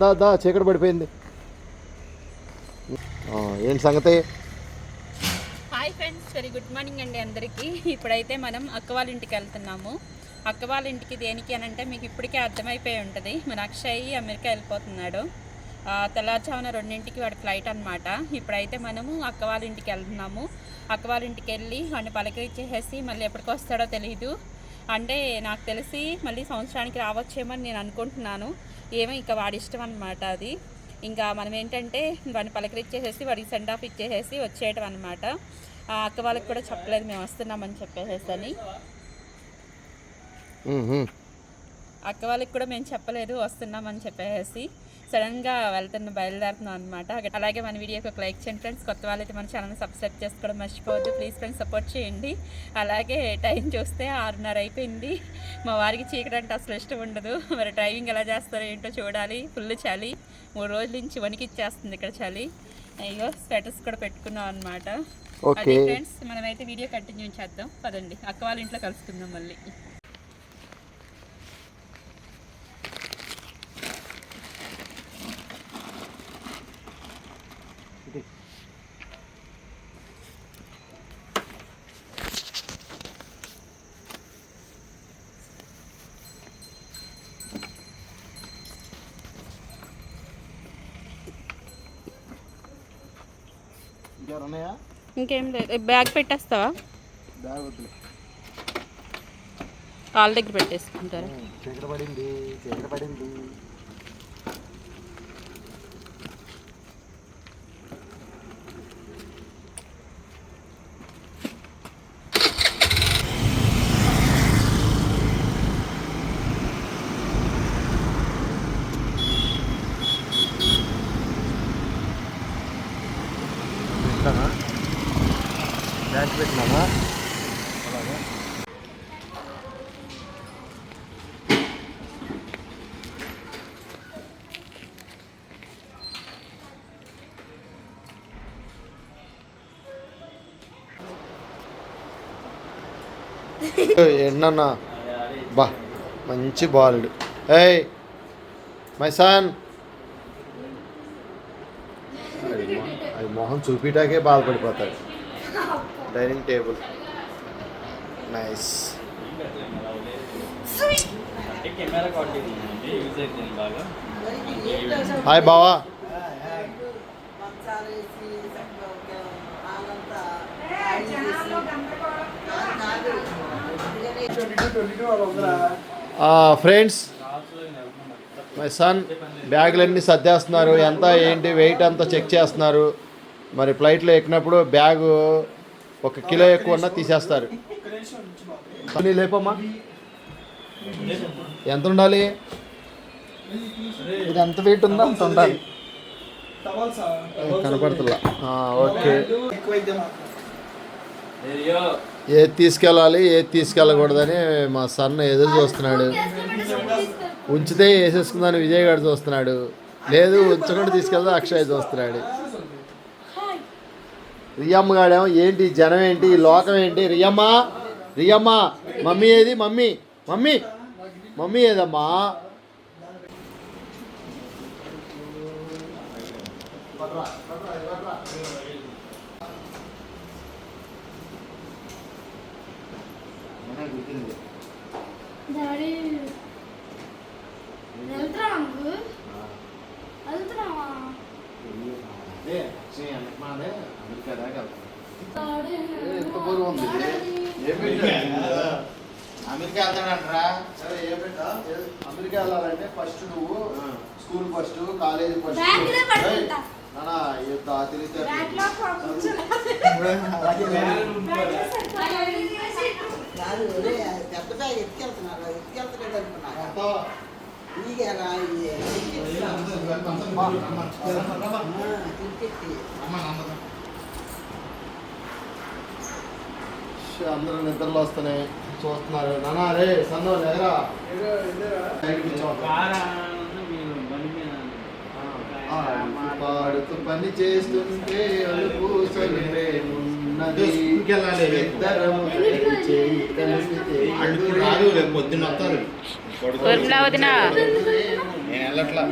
దా చీకటి పడిపోయింది. ఏంటి సంగతి? Hi friends, very good morning అండి అందరికీ. ఇప్పుడైతే మనం అక్క వాళ్ళ ఇంటికి వెళ్తున్నాము. అక్క వాళ్ళ ఇంటికి దేనికి అని అంటే మీకు ఇప్పటికే అర్థమైపోయి ఉంటుంది. మన అక్షయ్ అమెరికా వెళ్ళిపోతున్నాడు. తెల్లారుజామున 2ంటికి వాడి ఫ్లైట్ అనమాట. ఇప్పుడైతే మనము అక్క వాళ్ళ ఇంటికి వెళ్తున్నాము. అక్క వాళ్ళ ఇంటికి వెళ్ళి వాడిని పలకరించేసేసి మళ్ళీ ఎప్పటికి వస్తాడో తెలియదు. అంటే నాకు తెలిసి మళ్ళీ సంవత్సరానికి రావచ్చేమో అని నేను అనుకుంటున్నాను. ఏమో ఇక వాడి ఇష్టం అనమాట అది. ఇంకా మనం ఏంటంటే వాడిని పలకరించేసేసి వాడికి సెండ్ ఆఫ్ ఇచ్చేసేసి వచ్చేయటం అనమాట. అక్క వాళ్ళకి కూడా చెప్పలేదు మేము వస్తున్నామని చెప్పేసేసి అని. అక్క వాళ్ళకి కూడా మేము చెప్పలేదు వస్తున్నామని చెప్పేసి. సడన్గా బయలుదేరుతున్నాం అనమాట. అలాగే మన వీడియోకి ఒక లైక్ చేయండి ఫ్రెండ్స్. కొత్త వాళ్ళైతే మన ఛానల్ని సబ్స్క్రైబ్ చేసుకోవడం మర్చిపోవద్దు ప్లీజ్ ఫ్రెండ్స్, సపోర్ట్ చేయండి. అలాగే టైం చూస్తే 6:30 అయిపోయింది. మా వారికి చీకటి అంటే అసలు ఇష్టం ఉండదు. మరి డ్రైవింగ్ ఎలా చేస్తారో ఏంటో చూడాలి. ఫుల్ చలి, 3 రోజుల నుంచి వణికిచ్చేస్తుంది ఇక్కడ చలి. అయ్యో స్వెటర్స్ కూడా పెట్టుకున్నాం అనమాట. అదే ఫ్రెండ్స్, మనమైతే వీడియో కంటిన్యూ చేద్దాం పదండి. అక్క వాళ్ళ ఇంట్లో కలుసుకుందాం మళ్ళీ. ఇంకేం లేదు. బ్యాగ్ పెట్టేస్తావా? కాళ్ళ దగ్గర పెట్టేసుకుంటారా? చీకటి పడింది. బ్యాగ్ పెట్టినామా? అలాగే ఏంటన్నా బా మంచి బాలుడు. ఏయ్ మై సన్, అది మొహం చూపిటాకే బాధపడిపోతాడు. Dining table nice. హాయ్ బావా. ఫ్రెండ్స్, మై సన్ బ్యాగులన్నీ సర్దేస్తున్నారు. ఎంత ఏంటి వెయిట్ అంతా చెక్ చేస్తున్నారు. మరి ఫ్లైట్లో ఎక్కినప్పుడు బ్యాగు 1 కిలో ఎక్కువ ఉన్నా తీసేస్తారు. లేపమ్మా, ఎంత ఉండాలి? ఇది ఎంత వెయిట్ ఉందో అంత ఉండాలి. కనపడుతుందా? ఓకే. ఏది తీసుకెళ్ళాలి ఏది తీసుకెళ్ళకూడదని మా సన్న ఎదురు చూస్తున్నాడు. ఉంచితే వేసేసుకుందాని విజయ్ గారు చూస్తున్నాడు. లేదు ఉంచకుండా తీసుకెళ్తే అక్షయ్ చూస్తున్నాడు. రియమ్మ గాడేమో ఏంటి జనం ఏంటి ఈ లోకం ఏంటి? రియమ్మ మమ్మీ ఏది? మమ్మీ ఏదమ్మా? అమెరికా వెళ్తాడంటరా? అమెరికా వెళ్ళాలంటే ఫస్ట్ నువ్వు స్కూల్ ఫస్ట్, కాలేజీ ఫస్ట్. అందరూ నిద్రలో వస్తున్నాయి చూస్తున్నారు. నానా రే సన్నో లేరా, పాడుతూ పని చేస్తుంటే పొద్దున్న నేను వెళ్ళట్లా.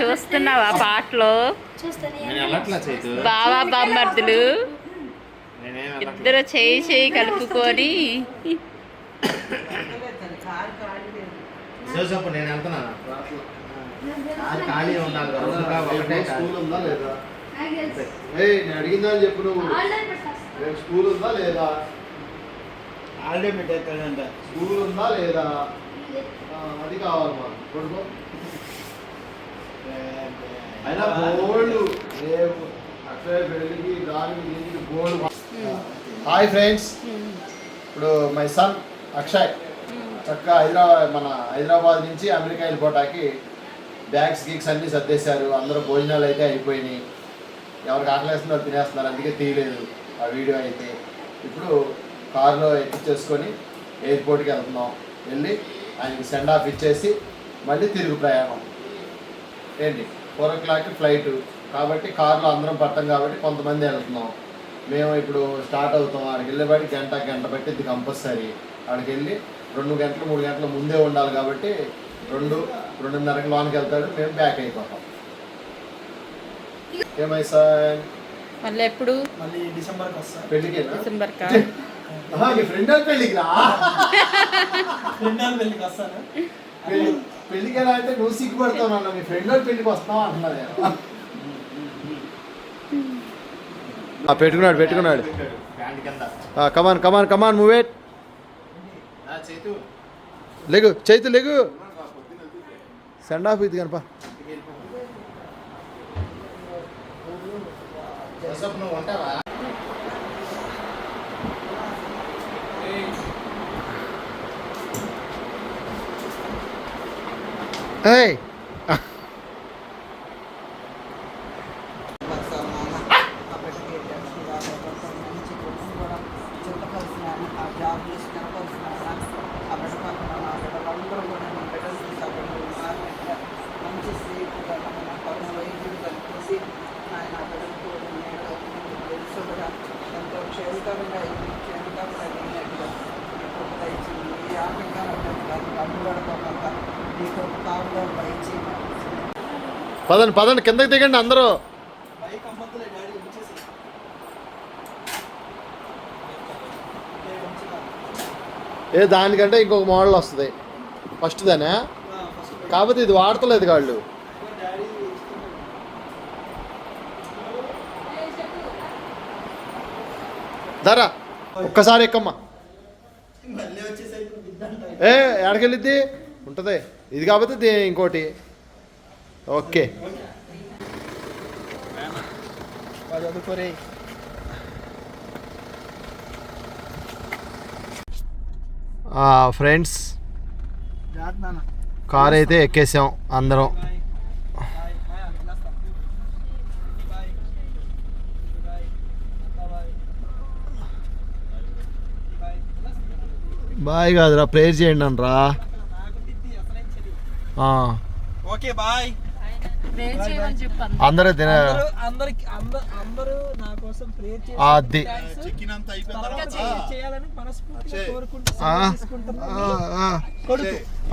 చూస్తున్నావా పాటలో బావా బామ్మర్దులు ఇద్దరు చేయి కలుపుకొని నేను వెళ్తున్నా ఖాళీ ఉండాలి స్కూల్ ఉందా లేదా నేను అడిగిందా అని చెప్పు నువ్వు రేపు స్కూల్ ఉందా లేదా హాలిడే పెట్టేస్తాడంట. స్కూల్ ఉందా లేదా అది కావాలి మాకు కొడుకో అయినా గోల్డ్ రేపు అక్షయ పెళ్ళికి దానికి దీనికి గోల్డ్. హాయ్ ఫ్రెండ్స్, ఇప్పుడు మై సన్ అక్షయ్ చక్కగా హైదరాబాద్ నుంచి అమెరికా వెళ్ళిపోవటానికి బ్యాగ్స్ గీక్స్ అన్నీ సర్దేశారు. అందరూ భోజనాలు అయితే అయిపోయినాయి. ఎవరికి ఆకలేస్తుందో తినేస్తున్నారు, అందుకే తీయలేదు ఆ వీడియో అయితే. ఇప్పుడు కారులో ఎక్కించేసుకొని ఎయిర్పోర్ట్కి వెళ్తున్నాం. వెళ్ళి ఆయనకి సెండ్ ఆఫ్ ఇచ్చేసి మళ్ళీ తిరుగు ప్రయాణం. ఏంటి 4 o'clock ఫ్లైటు కాబట్టి కారులో అందరం పడతాం కాబట్టి కొంతమంది వెళ్తున్నాం. మేము ఇప్పుడు స్టార్ట్ అవుతాం. ఆడికి వెళ్ళేవాడికి గంట పట్టింది కంపల్సరీ. ఆడికి వెళ్ళి 2 గంటలు 3 గంటలు ముందే ఉండాలి కాబట్టి 2-2:30 లోనికి వెళ్తాడు. మేము బ్యాక్ అయిపోతాం. ఏమై సార్ మళ్ళీ ఎప్పుడు మళ్ళీ డిసెంబర్కి వస్తా. పెళ్ళికి డిసెంబర్ మీ ఫ్రెండ్ పెళ్ళికి రా. పెళ్ళికి వస్తాను. పెళ్ళికి ఎలా అంటే నువ్వు సిగ్గుపడతావు అన్న, మీ ఫ్రెండ్ పెళ్ళికి వస్తావు అంటున్నది. పెట్టుకున్నాడు కమాన్ మూవ్ ఇట్. లేగు చైతు లేగు, సెండ్ ఆఫ్ ఇది కనపా. ఏయ్ పదండి కిందకి దిగండి అందరూ. దానికంటే ఇంకొక మోడల్ వస్తుంది ఫస్ట్ దానే, కాకపోతే ఇది వాడతలేదు కాళ్ళు. ధరా ఒక్కసారి ఎక్కమ్మా. ఎక్కడికెళ్ళిద్ది ఉంటుంది ఇది కాకపోతే ఇంకోటి. ఓకే ఫ్రెండ్స్, కార్ అయితే ఎక్కేసాం అందరం. బాయ్ కాదురా, ప్రేయర్ చేయండి అనరా. Okay bye. అందరూ అందరూ నా కోసం ప్రేయర్ అది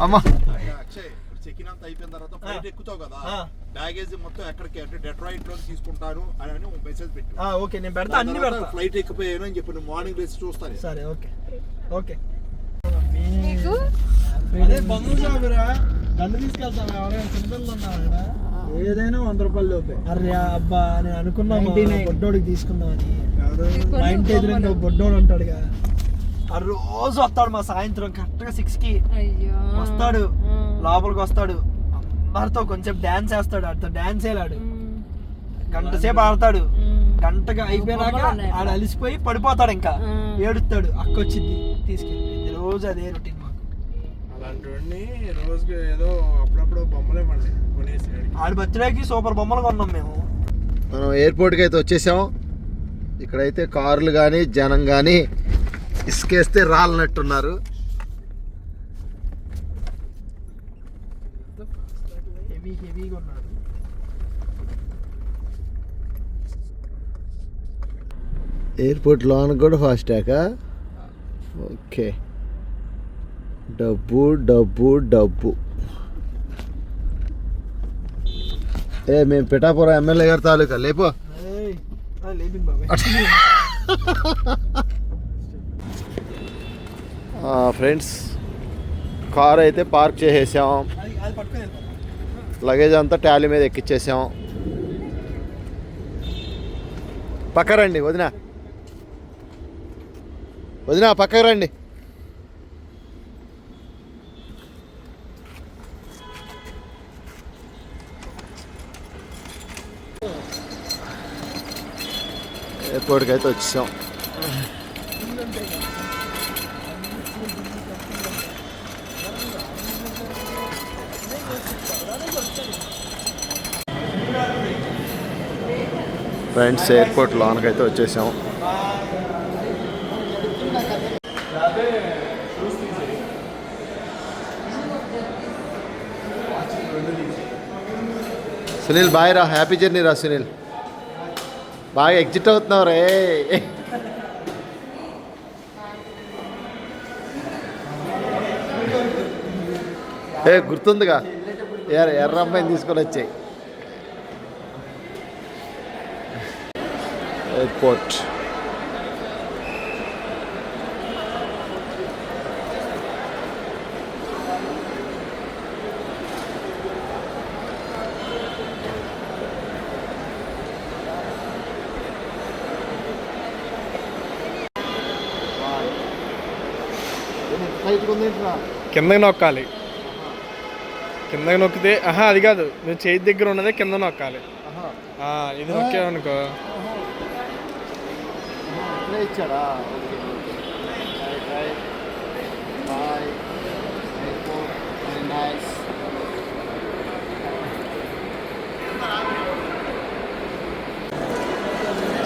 అమ్మా. చెక్కినంత అయిపోయిన తర్వాత ఫ్లైట్ ఎక్కుతావు కదా, బ్యాగేజ్ మొత్తం ఎక్కడికి అంటే డెట్రాయిట్ లో తీసుకుంటాను అని మెసేజ్ పెట్టు. ఓకే నేను పెడతా, అన్ని పెడతా. ఫ్లైట్ ఎక్కిపోయాను అని చెప్పి మార్నింగ్ లేచి చూస్తాను. సరే ఓకే ఓకే. బంధువులు షాపురా, గంట తీసుకెళ్తాను. ఎవరైనా చిన్నపిల్లలు ఉన్నారు కదా, ఏదైనా 100 రూపాయలు లోపే. అరే అబ్బా నేను అనుకున్నాను బొడ్డోడికి తీసుకుందామని. మా ఇంటి ఎదురుగా బొడ్డోడు ఉంటాడుగా, ఆ రోజు వస్తాడు మా సాయంత్రం కరెక్ట్గా 6కి వస్తాడు. లోపలికి వస్తాడు, అందరితో కొంచెం డాన్స్ వేస్తాడు. ఆడితో డాన్స్ వేలాడు, గంట సేపు ఆడతాడు. గంటగా అయిపోయినాక ఆడ అలిసిపోయి పడిపోతాడు, ఇంకా ఏడుస్తాడు. అక్క వచ్చింది తీసుకెళ్ళి. రోజు అదే రొటీన్ మాకు. అలాంటి రోజుకి ఏదో అప్పుడప్పుడు బొమ్మలే పండి కొనేసి ఆడి బర్త్డేకి సూపర్ బొమ్మలు కొన్నాం మేము. మనం ఎయిర్పోర్ట్కి అయితే వచ్చేసాం. ఇక్కడైతే కార్లు కానీ జనం కానీ ఇసుకేస్తే రాలనట్టున్నారు. హెవీగా ఉన్నారు. ఎయిర్పోర్ట్ లోన్ కూడా ఫాస్టాగా. ఓకే, డబ్బు డబ్బు డబ్బు. మేము పిఠాపురం ఎమ్మెల్యే గారి తాలూకా లేపో. ఏయ్, లేపింది బాబాయ్. ఫ్రెండ్స్ కార్ అయితే పార్క్ చేసేసాం, అది పట్టుకొని వెళ్తాను. లగేజ్ అంతా ట్యాలీ మీద ఎక్కిచ్చేసాం. పక్క రండి వదినా, వదినా పక్కకు రండి. ఎయిర్పోర్ట్కి అయితే వచ్చేసాం. ఫ్రెండ్స్ ఎయిర్పోర్ట్ లోనకి అయితే వచ్చేసాం. సునీల్ బాయ్ రా, హ్యాపీ జర్నీ రా సునీల్. బాగా ఎగ్జిట్ అవుతున్నావు రే. గుర్తుందిగా ఎర్ర అమ్మాయిని తీసుకొని వచ్చాయి. ఎయిర్పోర్ట్ కిందకి నొక్కాలి. కిందకి నొక్కితే అది కాదు, నువ్వు చేతి దగ్గర ఉన్నదే కింద నొక్కాలి. ఇది నొక్కావనుకో ఇచ్చాడా.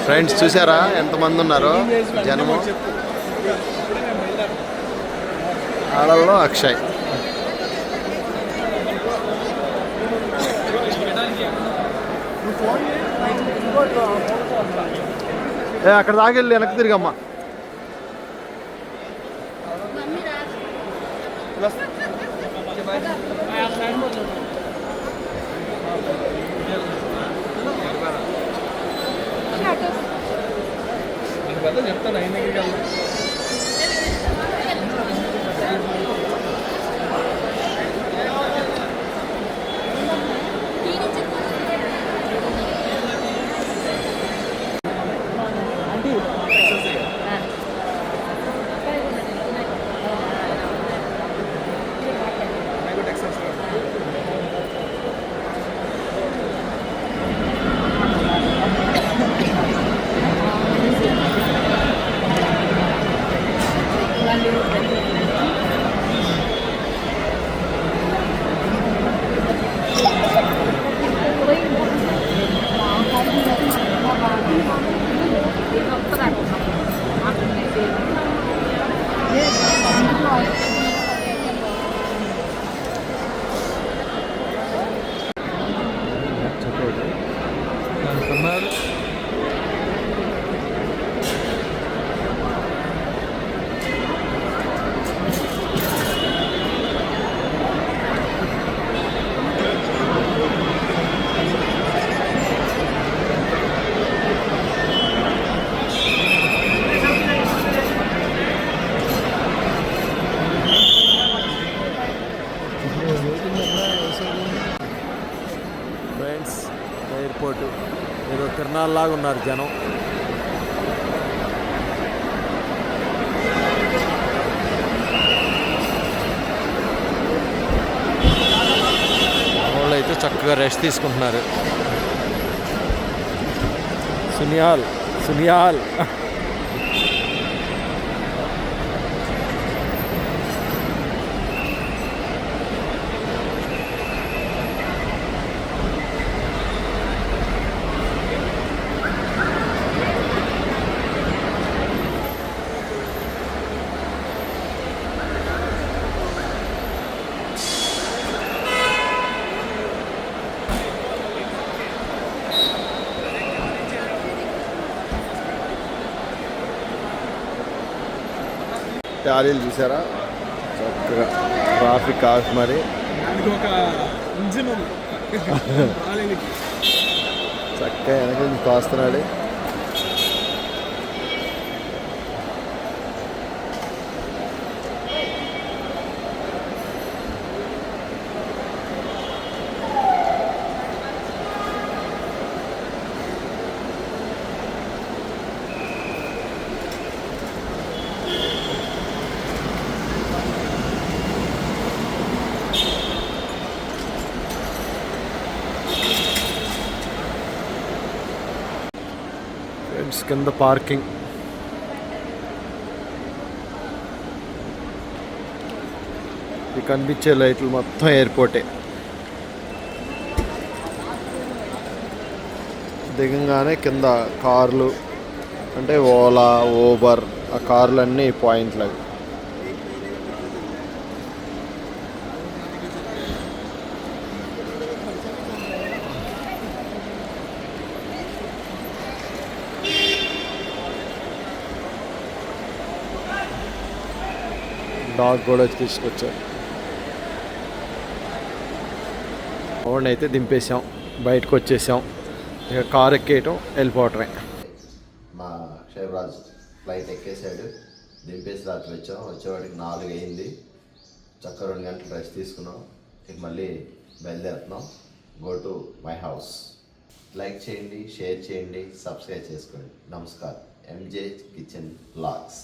ఫ్రెండ్స్ చూసారా ఎంతమంది ఉన్నారో జనము. వాళ్ళల్లో అక్షయ్. అక్కడ దాకెళ్ళి వెనక్కి తిరిగమ్మా. చెప్తాను అయిన ఫ్రెండ్స్ ఎయిర్పోర్ట్ ఏదో తిరణాల్లాగా ఉన్నారు జనం. వాళ్ళు అయితే చక్కగా రెస్ట్ తీసుకుంటున్నారు. సునియాల్ సునియాల్ ట్యాలీలు చూసారా చక్కగా ట్రాఫిక్ ఆఫ్ మరి. ఒక ఇంజిన్ ఉంది. చక్కగా వెనక నుంచి కాస్తున్నాడు. ఫ్రెండ్స్ కింద పార్కింగ్. ఈ కనిపించే లైట్లు మొత్తం ఎయిర్పోర్టే. దిగంగానే కింద కార్లు అంటే ఓలా, ఊబర్, ఆ కార్లు అన్నీ పాయింట్లు అవి. డాగ్ కూడా తీసుకొచ్చారు. అవును, అయితే దింపేసాం, బయటకు వచ్చేసాం. ఇక కార్ ఎక్కేయటం, వెళ్ళిపోవటమే. మా శివరాజ్ ఫ్లైట్ ఎక్కేసాడు, దింపేసి రాత్రి వచ్చేవాడికి 4 అయింది. చక్కగా 2 గంటలు రెస్ట్ తీసుకున్నాం. ఇక మళ్ళీ బయలుదేరుతున్నాం. Go to my house. Like చేయండి, షేర్ చేయండి, సబ్స్క్రైబ్ చేసుకోండి. నమస్కారం. MJ kitchen blogs.